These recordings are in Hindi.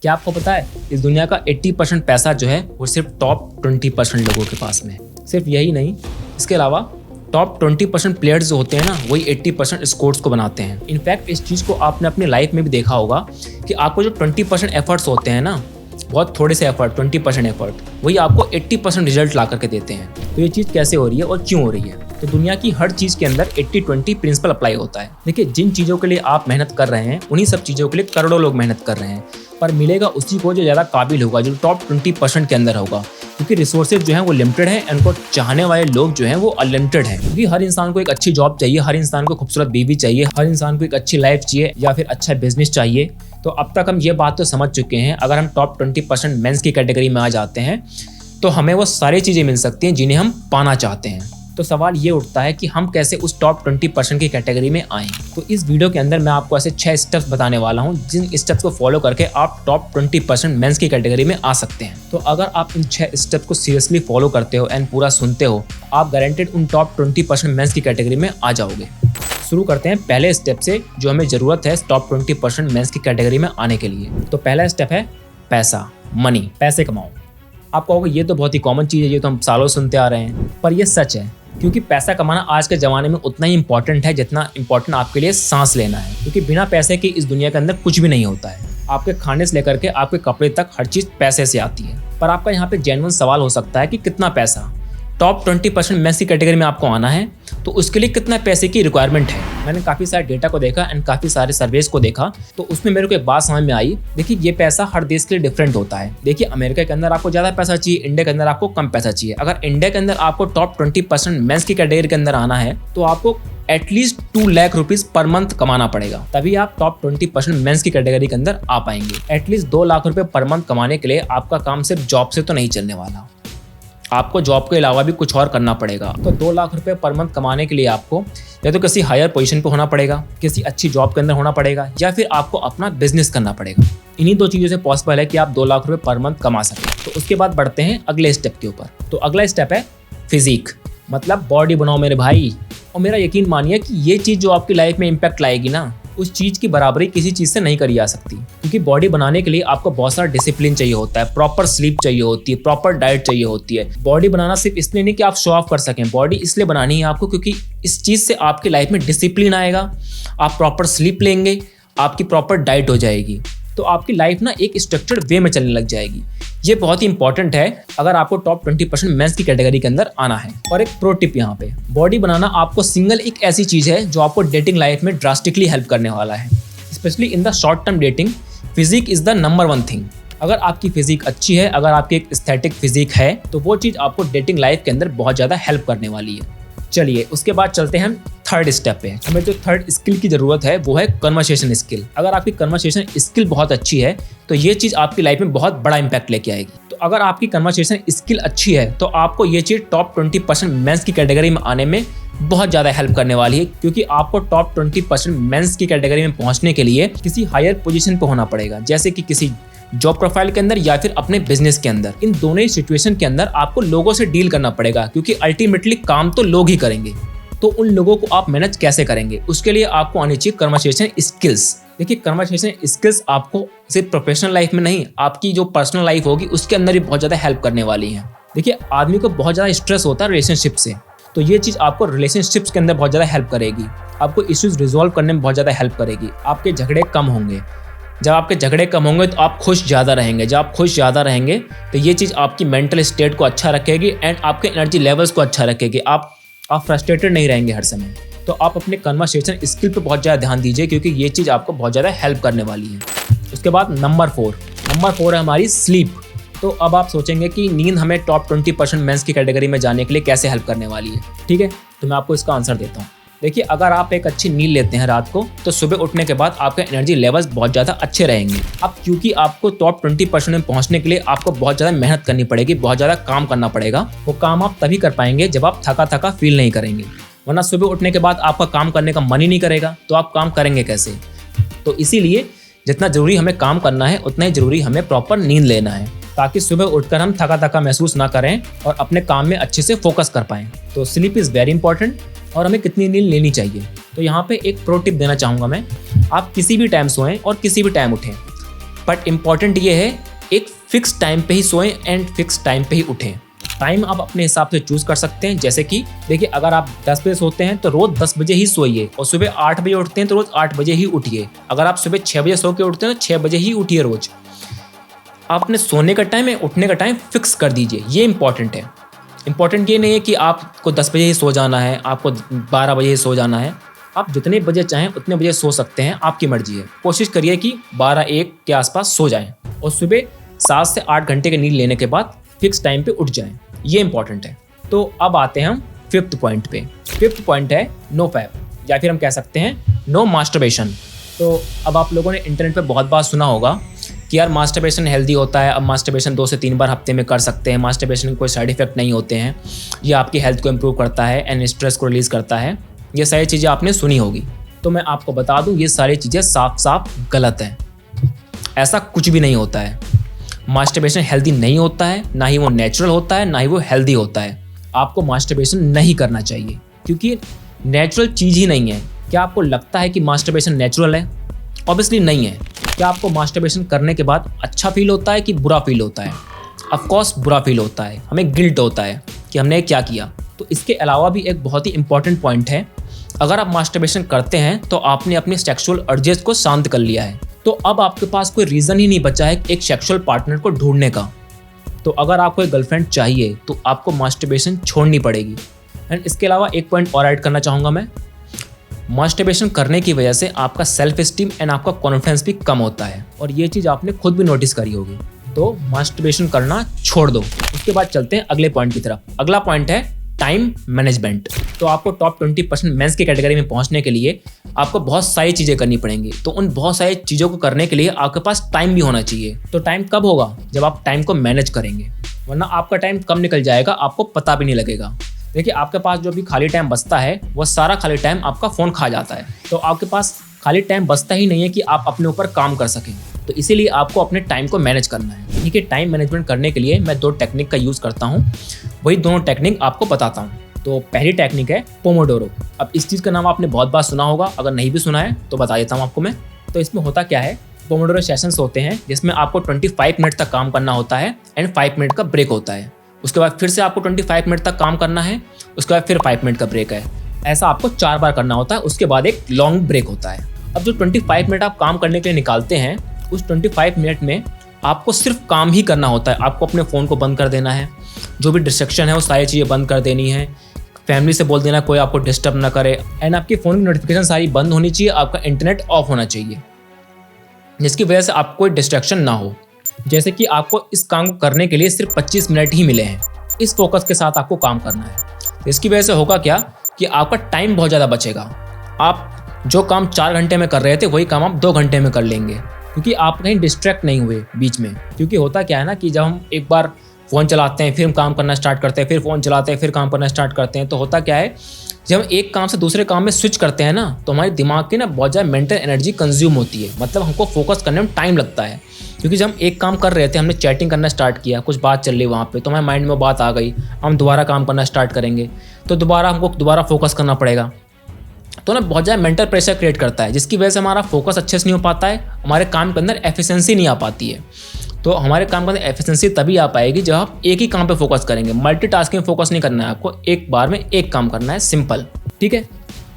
क्या आपको पता है इस दुनिया का 80% पैसा जो है वो सिर्फ टॉप 20% लोगों के पास में है। सिर्फ यही नहीं, इसके अलावा टॉप 20% प्लेयर्स जो होते हैं ना, वही 80% स्कोर्स को बनाते हैं। इनफैक्ट इस चीज़ को आपने अपनी लाइफ में भी देखा होगा कि आपको जो 20% एफर्ट्स होते हैं ना, बहुत थोड़े से एफर्ट, 20% एफर्ट, वही आपको 80% रिजल्ट ला करके देते हैं। तो ये चीज़ कैसे हो रही है और क्यों हो रही है? तो दुनिया की हर चीज़ के अंदर 80-20 प्रिंसिपल अप्लाई होता है। देखिए, जिन चीज़ों के लिए आप मेहनत कर रहे हैं, उन्हीं सब चीज़ों के लिए करोड़ों लोग मेहनत कर रहे हैं, पर मिलेगा उसी को जो ज़्यादा काबिल होगा, जो टॉप 20% के अंदर होगा। क्योंकि रिसोर्सेज जो हैं वो लिमिटेड हैं, उनको चाहने वाले लोग जो हैं वो अनलिमिटेड हैं। क्योंकि हर इंसान को एक अच्छी जॉब चाहिए, हर इंसान को खूबसूरत बीवी चाहिए, हर इंसान को एक अच्छी लाइफ चाहिए या फिर अच्छा बिजनेस चाहिए। तो अब तक हम ये बात तो समझ चुके हैं, अगर हम टॉप 20% मेंस की कैटेगरी में आ जाते हैं तो हमें वो सारी चीज़ें मिल सकती हैं जिन्हें हम पाना चाहते हैं। तो सवाल ये उठता है कि हम कैसे उस टॉप 20% की कैटेगरी में आएँ। तो इस वीडियो के अंदर मैं आपको ऐसे 6 स्टेप्स बताने वाला हूँ, जिन स्टेप्स को फॉलो करके आप टॉप 20% मेंस की कैटेगरी में आ सकते हैं। तो अगर आप इन 6 स्टेप्स को सीरियसली फॉलो करते हो एंड पूरा सुनते हो, आप गारंटेड उन टॉप 20% मेंस की कैटेगरी में आ जाओगे। शुरू करते हैं पहले स्टेप से, जो हमें ज़रूरत है टॉप 20% मेंस की कैटेगरी में आने के लिए। तो पहला स्टेप है पैसा, मनी, पैसे कमाओ। आप कहोगे ये तो बहुत ही कॉमन चीज़ है, ये तो हम सालों सुनते आ रहे हैं, पर ये सच है। क्योंकि पैसा कमाना आज के ज़माने में उतना ही इंपॉर्टेंट है जितना इंपॉर्टेंट आपके लिए सांस लेना है। क्योंकि बिना पैसे के इस दुनिया के अंदर कुछ भी नहीं होता है। आपके खाने से लेकर के आपके कपड़े तक हर चीज़ पैसे से आती है। पर आपका यहाँ पे जेन्युइन सवाल हो सकता है कि कितना पैसा? टॉप 20% मेंस की कैटेगरी में आपको आना है तो उसके लिए कितना पैसे की रिक्वायरमेंट है। मैंने काफ़ी सारे डेटा को देखा एंड काफ़ी सारे सर्वेज को देखा, तो उसमें मेरे को एक बात समझ में आई। देखिए, ये पैसा हर देश के लिए डिफरेंट होता है। देखिए, अमेरिका के अंदर आपको ज़्यादा पैसा चाहिए, इंडिया के अंदर आपको कम पैसा चाहिए। अगर इंडिया के अंदर आपको टॉप 20% मेंस की कैटेगरी के अंदर आना है तो आपको at least 2 lakh rupees per month कमाना पड़ेगा, तभी आप टॉप 20% मेंस की कैटेगरी के अंदर आ पाएंगे। एटलीस्ट 2 लाख रुपये पर मंथ कमाने के लिए आपका काम सिर्फ जॉब से तो नहीं चलने वाला, आपको जॉब के अलावा भी कुछ और करना पड़ेगा। तो 2 लाख रुपए पर मंथ कमाने के लिए आपको या तो किसी हायर पोजीशन पे होना पड़ेगा, किसी अच्छी जॉब के अंदर होना पड़ेगा, या फिर आपको अपना बिजनेस करना पड़ेगा। इन्हीं 2 चीज़ों से पॉसिबल है कि आप 2 लाख रुपए पर मंथ कमा सकें। तो उसके बाद बढ़ते हैं अगले स्टेप के ऊपर। तो अगला स्टेप है फिजिक, मतलब बॉडी बनाओ मेरे भाई। और मेरा यकीन मानिए कि ये चीज़ जो आपकी लाइफ में इम्पैक्ट लाएगी ना, उस चीज़ की बराबरी किसी चीज़ से नहीं करी जा सकती। क्योंकि बॉडी बनाने के लिए आपको बहुत सारा डिसिप्लिन चाहिए होता है, प्रॉपर स्लीप चाहिए होती है, प्रॉपर डाइट चाहिए होती है। बॉडी बनाना सिर्फ इसलिए नहीं कि आप शो ऑफ कर सकें, बॉडी इसलिए बनानी है आपको क्योंकि इस चीज़ से आपकी लाइफ में डिसिप्लिन आएगा, आप प्रॉपर स्लीप लेंगे, आपकी प्रॉपर डाइट हो जाएगी, तो आपकी लाइफ ना एक स्ट्रक्चर्ड वे में चलने लग जाएगी। ये बहुत ही इंपॉर्टेंट है अगर आपको टॉप 20% मेंस की कैटेगरी के अंदर आना है। और एक प्रो टिप यहाँ पे, बॉडी बनाना आपको सिंगल एक ऐसी चीज़ है जो आपको डेटिंग लाइफ में ड्रास्टिकली हेल्प करने वाला है। Specially in the short term dating, physique is the number 1 thing. अगर आपकी फिजिक अच्छी है, अगर आपकी एक एस्थेटिक फिजिक है, तो वो चीज़ आपको डेटिंग लाइफ के अंदर बहुत ज़्यादा हेल्प करने वाली है। चलिए, उसके बाद चलते हैं हम थर्ड स्टेप पे। हमें जो थर्ड स्किल की ज़रूरत है वो है कन्वर्सेशन स्किल। अगर आपकी कन्वर्सेशन स्किल बहुत अच्छी है तो ये चीज़ आपकी लाइफ में बहुत बड़ा इंपैक्ट लेके आएगी। तो अगर आपकी कन्वर्सेशन स्किल अच्छी है तो आपको ये चीज़ टॉप 20% मेंस की कैटेगरी में आने में बहुत ज़्यादा हेल्प करने वाली है। क्योंकि आपको टॉप 20% मेंस की कैटेगरी में पहुंचने के लिए किसी हायर पोजीशन पे होना पड़ेगा, जैसे कि किसी जॉब प्रोफाइल के अंदर या फिर अपने बिजनेस के अंदर। इन दोनों ही सिचुएशन के अंदर आपको लोगों से डील करना पड़ेगा, क्योंकि अल्टीमेटली काम तो लोग ही करेंगे। तो उन लोगों को आप मैनेज कैसे करेंगे, उसके लिए आपको आनी चाहिए कन्वर्सेशन स्किल्स। देखिए, कन्वर्सेशन स्किल्स आपको सिर्फ प्रोफेशनल लाइफ में नहीं, आपकी जो पर्सनल लाइफ होगी उसके अंदर भी बहुत ज़्यादा हेल्प करने वाली है। देखिए, आदमी को बहुत ज़्यादा स्ट्रेस होता है रिलेशनशिप से, तो ये चीज़ आपको रिलेशनशिप्स के अंदर बहुत ज़्यादा हेल्प करेगी, आपको इश्यूज रिजॉल्व करने में बहुत ज़्यादा हेल्प करेगी। आपके झगड़े कम होंगे, जब आपके झगड़े कम होंगे तो आप खुश ज़्यादा रहेंगे, जब आप खुश ज़्यादा रहेंगे तो ये चीज़ आपकी मेंटल स्टेट को अच्छा रखेगी एंड आपके एनर्जी लेवल्स को अच्छा रखेगी। आप फ्रस्ट्रेटेड नहीं रहेंगे हर समय। तो आप अपने कन्वर्सेशन स्किल पे बहुत ज़्यादा ध्यान दीजिए, क्योंकि ये चीज़ आपको बहुत ज़्यादा हेल्प करने वाली है। उसके बाद नंबर 4 है हमारी स्लीप। तो अब आप सोचेंगे कि नींद हमें टॉप 20% मेंस की कैटेगरी में जाने के लिए कैसे हेल्प करने वाली है। ठीक है, तो मैं आपको इसका आंसर देता हूँ। देखिए, अगर आप एक अच्छी नींद लेते हैं रात को, तो सुबह उठने के बाद आपके एनर्जी लेवल्स बहुत ज़्यादा अच्छे रहेंगे। अब क्योंकि आपको टॉप 20% में पहुंचने के लिए आपको बहुत ज़्यादा मेहनत करनी पड़ेगी, बहुत ज़्यादा काम करना पड़ेगा। वो काम आप तभी कर पाएंगे जब आप थका थका फील नहीं करेंगे, वरना सुबह उठने के बाद आपका काम करने का मन ही नहीं करेगा, तो आप काम करेंगे कैसे? तो इसीलिए जितना ज़रूरी हमें काम करना है, उतना ही ज़रूरी हमें प्रॉपर नींद लेना है, ताकि सुबह उठकर हम थका थका महसूस ना करें और अपने काम में अच्छे से फोकस कर पाएँ। तो स्लीप इज़ वेरी इंपॉर्टेंट। और हमें कितनी नींद लेनी चाहिए, तो यहाँ पे एक प्रो टिप देना चाहूँगा मैं। आप किसी भी टाइम सोएं और किसी भी टाइम उठें, बट इम्पॉर्टेंट ये है एक फिक्स टाइम पे ही सोएं एंड फिक्स टाइम पे ही उठें। टाइम आप अपने हिसाब से चूज कर सकते हैं, जैसे कि देखिए अगर आप 10 बजे सोते हैं तो रोज 10 बजे ही सोइए और सुबह 8 बजे उठते हैं तो रोज 8 बजे ही उठिए। अगर आप सुबह 6 बजे सो के उठते हैं तो 6 बजे ही उठिए रोज। आप अपने सोने का टाइम या उठने का टाइम फिक्स कर दीजिए, ये इंपॉर्टेंट है। इंपॉर्टेंट ये नहीं है कि आपको 10 बजे ही सो जाना है, आपको 12 बजे ही सो जाना है। आप जितने बजे चाहें उतने बजे सो सकते हैं, आपकी मर्जी है। कोशिश करिए कि 12-1 के आसपास सो जाएं और सुबह 7 से 8 घंटे की नींद लेने के बाद फिक्स टाइम पे उठ जाएं, ये इंपॉर्टेंट है। तो अब आते हैं हम 5th पॉइंट पे। 5th पॉइंट है नो फैप, या फिर हम कह सकते हैं नो मास्टरबेशन। तो अब आप लोगों ने इंटरनेट पे बहुत बार सुना होगा कि यार मास्टरबेशन हेल्दी होता है, अब मास्टरबेशन 2 से 3 बार हफ्ते में कर सकते हैं, मास्टरबेशन के कोई साइड इफेक्ट नहीं होते हैं, ये आपकी हेल्थ को इम्प्रूव करता है एंड स्ट्रेस को रिलीज़ करता है। ये सारी चीज़ें आपने सुनी होगी। तो मैं आपको बता दूँ ये सारी चीज़ें साफ साफ गलत हैं। ऐसा कुछ भी नहीं होता है। मास्टरबेशन हेल्दी नहीं होता है, ना ही वो नेचुरल होता है, ना ही वो हेल्दी होता है। आपको मास्टरबेशन नहीं करना चाहिए क्योंकि नेचुरल चीज़ ही नहीं है। क्या आपको लगता है कि मास्टरबेशन नेचुरल है? ऑब्वियसली नहीं है। क्या आपको मास्टरबेशन करने के बाद अच्छा फील होता है कि बुरा फील होता है? ऑफकोर्स बुरा फील होता है, हमें गिल्ट होता है कि हमने क्या किया। तो इसके अलावा भी एक बहुत ही इंपॉर्टेंट पॉइंट है, अगर आप मास्टरबेशन करते हैं तो आपने अपने सेक्सुअल अर्जेस को शांत कर लिया है। तो अब आपके पास कोई रीज़न ही नहीं बचा है एक सेक्सुअल पार्टनर को ढूंढने का। तो अगर आपको एक गर्लफ्रेंड चाहिए तो आपको मास्टरबेशन छोड़नी पड़ेगी। एंड इसके अलावा एक पॉइंट और ऐड करना चाहूँगा मैं, मास्टरबेशन करने की वजह से आपका सेल्फ एस्टीम एंड आपका कॉन्फिडेंस भी कम होता है और ये चीज़ आपने खुद भी नोटिस करी होगी। तो मास्टरबेशन करना छोड़ दो। उसके बाद चलते हैं अगले पॉइंट की तरफ। अगला पॉइंट है टाइम मैनेजमेंट। तो आपको टॉप 20% मेंस की कैटेगरी में पहुंचने के लिए आपको बहुत सारी चीज़ें करनी पड़ेंगी। तो उन बहुत सारी चीज़ों को करने के लिए आपके पास टाइम भी होना चाहिए। तो टाइम कब होगा? जब आप टाइम को मैनेज करेंगे, वरना आपका टाइम कब निकल जाएगा आपको पता भी नहीं लगेगा। देखिए आपके पास जो भी खाली टाइम बचता है वो सारा खाली टाइम आपका फ़ोन खा जाता है। तो आपके पास खाली टाइम बचता ही नहीं है कि आप अपने ऊपर काम कर सकें। तो इसीलिए आपको अपने टाइम को मैनेज करना है। ठीक है, टाइम मैनेजमेंट करने के लिए मैं 2 टेक्निक का यूज़ करता हूँ, वही दोनों टेक्निक आपको बताता हूँ। तो पहली टेक्निक है पोमोडोरो। अब इस चीज़ का नाम आपने बहुत बार सुना होगा, अगर नहीं भी सुना है तो बता देता हूँ आपको मैं। तो इसमें होता क्या है, पोमोडोरो सेशंस होते हैं जिसमें आपको 25 मिनट तक काम करना होता है एंड 5 मिनट का ब्रेक होता है। उसके बाद फिर से आपको 25 मिनट तक काम करना है, उसके बाद फिर 5 मिनट का ब्रेक है। ऐसा आपको 4 बार करना होता है, उसके बाद एक लॉन्ग ब्रेक होता है। अब जो 25 मिनट आप काम करने के लिए निकालते हैं, उस 25 मिनट में आपको सिर्फ काम ही करना होता है। आपको अपने फ़ोन को बंद कर देना है, जो भी डिस्ट्रैक्शन है वो सारी चीज़ें बंद कर देनी है, फैमिली से बोल देना कोई आपको डिस्टर्ब ना करे एंड आपकी फ़ोन की नोटिफिकेशन सारी बंद होनी चाहिए, आपका इंटरनेट ऑफ होना चाहिए, जिसकी वजह से आपको कोई डिस्ट्रैक्शन ना हो। जैसे कि आपको इस काम को करने के लिए सिर्फ 25 मिनट ही मिले हैं, इस फोकस के साथ आपको काम करना है। तो इसकी वजह से होगा क्या कि आपका टाइम बहुत ज़्यादा बचेगा। आप जो काम 4 घंटे में कर रहे थे वही काम आप 2 घंटे में कर लेंगे, क्योंकि आप कहीं डिस्ट्रैक्ट नहीं हुए बीच में। क्योंकि होता क्या है ना कि जब हम एक बार फ़ोन चलाते हैं, फिर हम काम करना स्टार्ट करते हैं, फिर फ़ोन चलाते हैं, फिर काम करना स्टार्ट करते हैं, तो होता क्या है जब हम एक काम से दूसरे काम में स्विच करते हैं ना, तो हमारे दिमाग की ना बहुत ज़्यादा मेंटल एनर्जी कंज्यूम होती है। मतलब हमको फोकस करने में टाइम लगता है। क्योंकि जब हम एक काम कर रहे थे, हमने चैटिंग करना स्टार्ट किया, कुछ बात चल रही वहाँ पे, तो हमारे माइंड में वो बात आ गई, हम दोबारा काम करना स्टार्ट करेंगे, तो दोबारा हमको दोबारा फोकस करना पड़ेगा। तो ना बहुत ज़्यादा मेंटल प्रेशर क्रिएट करता है, जिसकी वजह से हमारा फोकस अच्छे से नहीं हो पाता है, हमारे काम के अंदर एफिशिएंसी नहीं आ पाती है। तो हमारे काम के अंदर एफिशिएंसी तभी आ पाएगी जब आप एक ही काम पे फोकस करेंगे। मल्टीटास्किंग फोकस नहीं करना है आपको, एक बार में एक काम करना है, सिंपल। ठीक है।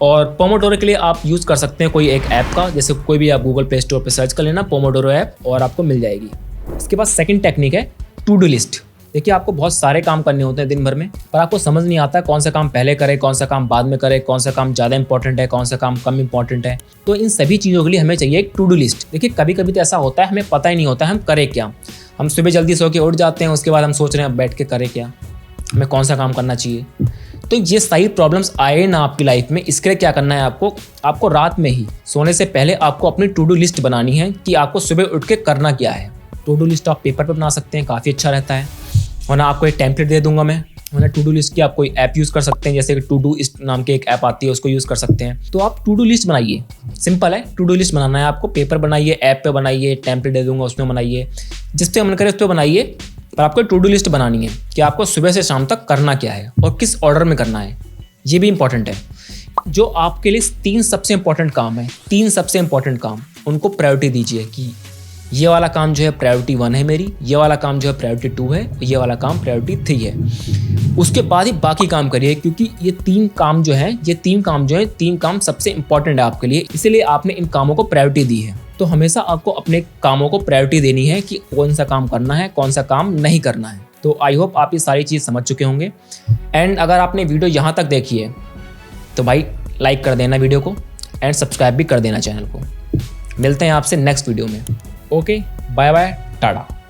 और पोमोडोरो के लिए आप यूज़ कर सकते हैं कोई एक ऐप का, जैसे कोई भी आप गूगल प्ले स्टोर पे सर्च कर लेना पोमोडोरो ऐप और आपको मिल जाएगी। इसके बाद सेकंड टेक्निक है टू डू लिस्ट। देखिए आपको बहुत सारे काम करने होते हैं दिन भर में, पर आपको समझ नहीं आता कौन सा काम पहले करें, कौन सा काम बाद में करें, कौन सा काम ज़्यादा इंपॉर्टेंट है, कौन सा काम कम इंपॉर्टेंट है। तो इन सभी चीज़ों के लिए हमें चाहिए एक टू डू लिस्ट। देखिए कभी कभी तो ऐसा होता है हमें पता ही नहीं होता है हम करें क्या। हम सुबह जल्दी सो के उठ जाते हैं, उसके बाद हम सोच रहे हैं बैठ के करें क्या, हमें कौन सा काम करना चाहिए। तो ये सारी प्रॉब्लम्स आए ना आपकी लाइफ में, इसके लिए क्या करना है आपको रात में ही सोने से पहले आपको अपनी टू डू लिस्ट बनानी है कि आपको सुबह उठ के करना क्या है। टू डू लिस्ट आप पेपर पे बना सकते हैं, काफ़ी अच्छा रहता है, वरना आपको एक टेम्पलेट दे दूंगा मैं, वरना टू डू लिस्ट की आप कोई ऐप यूज़ कर सकते हैं, जैसे टू डू इस्ट नाम की एक ऐप आती है, उसको यूज़ कर सकते हैं। तो आप टू डू लिस्ट बनाइए, सिंपल है। टू डू लिस्ट बनाना है आपको, पेपर बनाइए, ऐप पे बनाइए, टेम्पलेट दे दूंगा उसमें बनाइए, जिस पे मन करे उस पर बनाइए, पर आपको टू डू लिस्ट बनानी है कि आपको सुबह से शाम तक करना क्या है और किस ऑर्डर में करना है। ये भी इंपॉर्टेंट है। जो आपके लिए 3 सबसे इंपॉर्टेंट काम है, 3 सबसे इंपॉर्टेंट काम, उनको प्रायोरिटी दीजिए कि ये वाला काम जो है प्रायोरिटी 1 है मेरी, ये वाला काम जो है प्रायोरिटी 2 है, ये वाला काम प्रायोरिटी 3 है। उसके बाद ही बाकी काम करिए, क्योंकि ये 3 काम जो है 3 काम सबसे इंपॉर्टेंट है आपके लिए, इसीलिए आपने इन कामों को प्रायोरिटी दी है। तो हमेशा आपको अपने कामों को प्रायोरिटी देनी है कि कौन सा काम करना है, कौन सा काम नहीं करना है। तो आई होप आप ये सारी चीज़ समझ चुके होंगे। एंड अगर आपने वीडियो यहाँ तक देखी है तो भाई लाइक कर देना वीडियो को एंड सब्सक्राइब भी कर देना चैनल को। मिलते हैं आपसे नेक्स्ट वीडियो में। Okay, bye bye, Tata.